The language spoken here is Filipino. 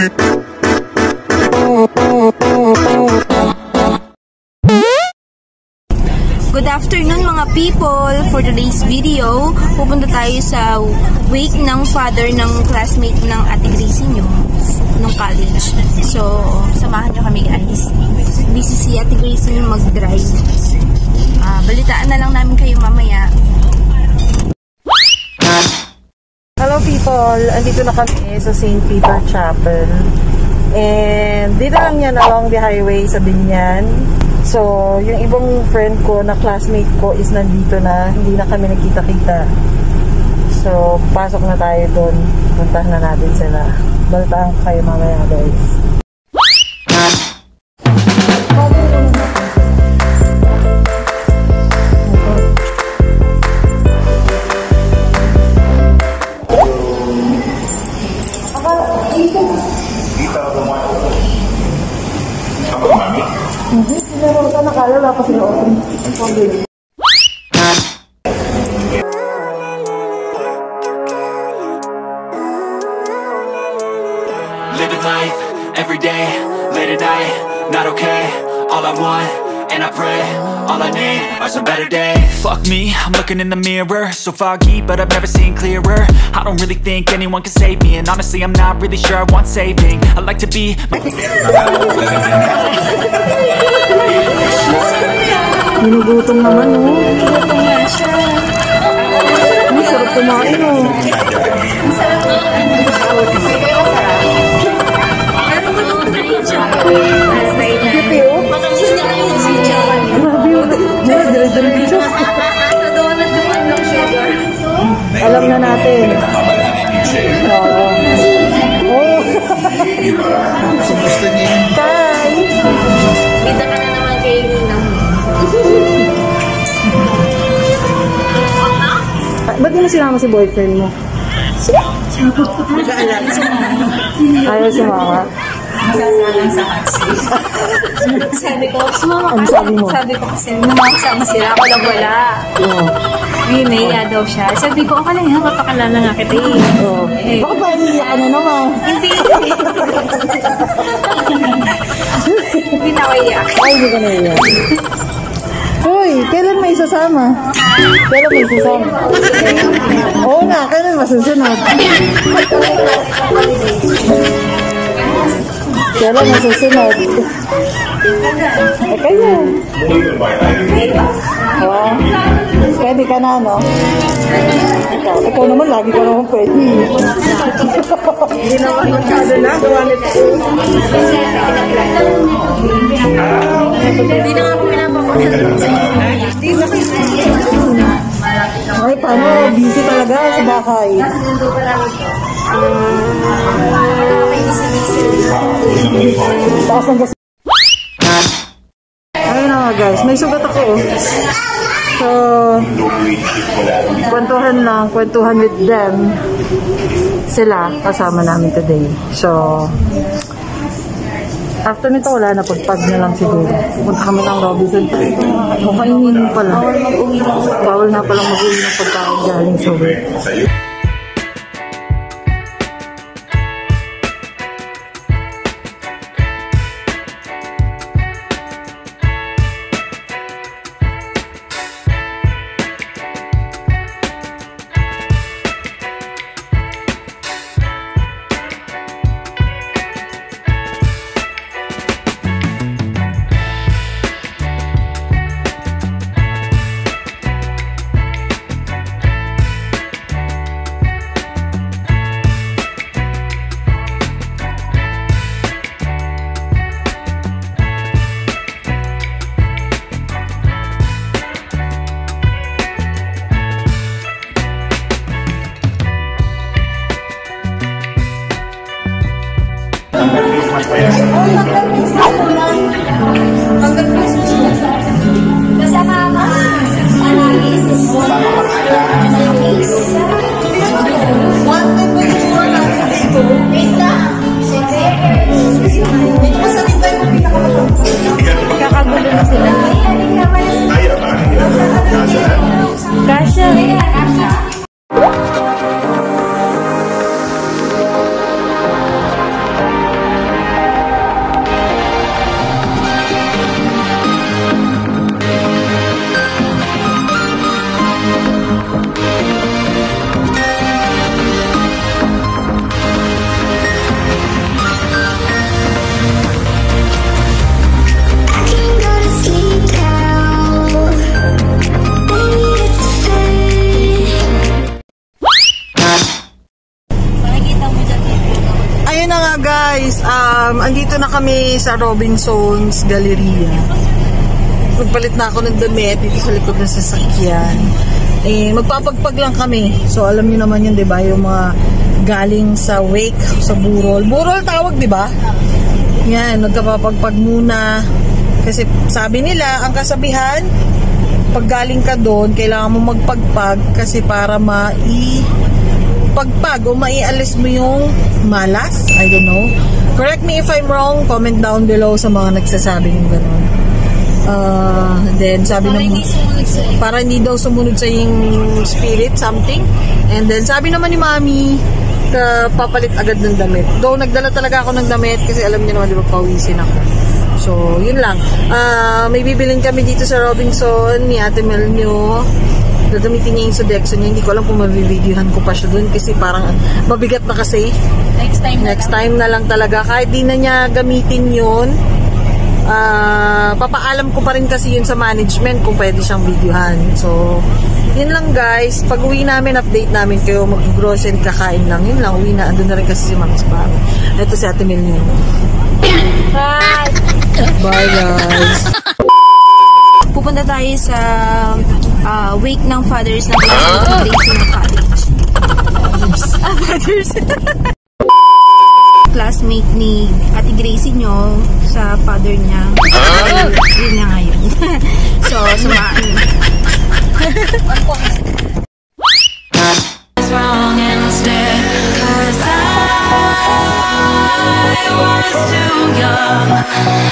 Good afternoon mga people! For today's video, pupunta tayo sa wake ng father ng classmate ng Ate Gracie nyo nung college. So, samahan nyo kami guys. Busy si Ate Gracie nyo mag-drive. Balitaan na lang namin kayo mamaya. Hello people! Andito na kami sa St. Peter Chapel. And dito lang yan along the highway sa Binyan. So, yung ibang friend ko na classmate ko is nandito na, hindi na kami nakita-kita. So, pasok na tayo doon. Puntahan na natin sila. Balitaan ko kayo mamaya guys. Nakala ko sila open. Living life every day, late at night, not okay. All I want, and I pray, all I need are some better days. Fuck me, I'm looking in the mirror, so foggy, but I've never seen clearer. I don't really think anyone can save me, and honestly I'm not really sure I want saving. I like to be Ginugutom naman, oh. Gutom nga siya. Ang sarap kumain, oh. Ang sarap ng pero gutom na rin siya. Last night na. Kipi, oh. Matangis niya kayo si Chawan. Grabe, oh. Dire-dire siya. Nadungan lang siya, girl. Alam na natin. Oo. Oh. Bye! Kita ka na naman kay Ninang. Ba't di mo sinama si boyfriend mo? Nag-aalam sa Ayaw sumama. Nagsasalang sa taxi. Sabi ko, sumama Ano ka. sabi mo? Sabi ko kasi, namakasama sila. Ako lang wala. Oo. May naiya daw siya. Sabi ko, okay lang yan. Papakalala nga kita eh. Oo. Baka pa iiyak ka na naman. Hindi. Hindi na ako iyak. Ay, hindi ka na iiyak. Hoy, kailan may isasama? Kailan may isasama? Oo nga, kailan masusunod? Kailan masusunod? Eh, kaya. Wow. Pwede ka na, no? Ikaw naman, lagi ka naman pwede. Hindi naman masyado na, gawa nito. Hindi na nga po pinapakulan. Ay, paano? Busy talaga sa bahay. Taas ng gas. Ayun na nga guys, may sugat ako. So, kwentuhan with them. Sila, kasama namin today. So, after nito, wala na. Pagpag na lang siguro. Pupunta kami ng Robinson. Kainin pala. Bawal na palang mag-uwi ng pagkain galing sa work. guys, andito na kami sa Robinson's Galleria. Magpalit na ako ng damit dito sa likod ng sasakyan. Magpapagpag lang kami. So alam niyo naman yun, 'di ba? Yung mga galing sa wake, sa burol. Burol tawag, 'di ba? Yan, nagkapapagpag muna. Kasi sabi nila, ang kasabihan, pag galing ka doon, kailangan mo magpagpag kasi para pagpag o maialis mo yung malas. I don't know. Correct me if I'm wrong. Comment down below sa mga nagsasabi ng gano'n. Then sabi naman para hindi daw sumunod sa yung spirit, something. And then sabi naman ni Mami, papalit agad ng damit. Though nagdala talaga ako ng damit kasi alam niyo naman, di ba, pawisin ako. So, yun lang. May bibilin kami dito sa Robinson ni Ate Mel nyo. Gagamitin niya yung Sodexo niya. Hindi ko alam kung mabivideohan ko pa siya dun kasi parang mabigat na kasi. Next time na lang talaga. Kahit di na niya gamitin yun, papaalam ko pa rin kasi yun sa management kung pwede siyang videohan. So, yun lang guys. Pag uwi namin, update namin kayo. Mag-grocery, kakain lang. Yun lang, uwi na. Andun na rin kasi si Mami sa bahay. Ito si Ate Mel niya. Bye! Bye guys! Pupunta tayo sa wake ng fathers ng Gracie ng college. Fathers. Classmate ni Ate Gracie nyo sa father niya. Yun na ngayon. So, sumaan. Wrong instead, 'cause I was too young.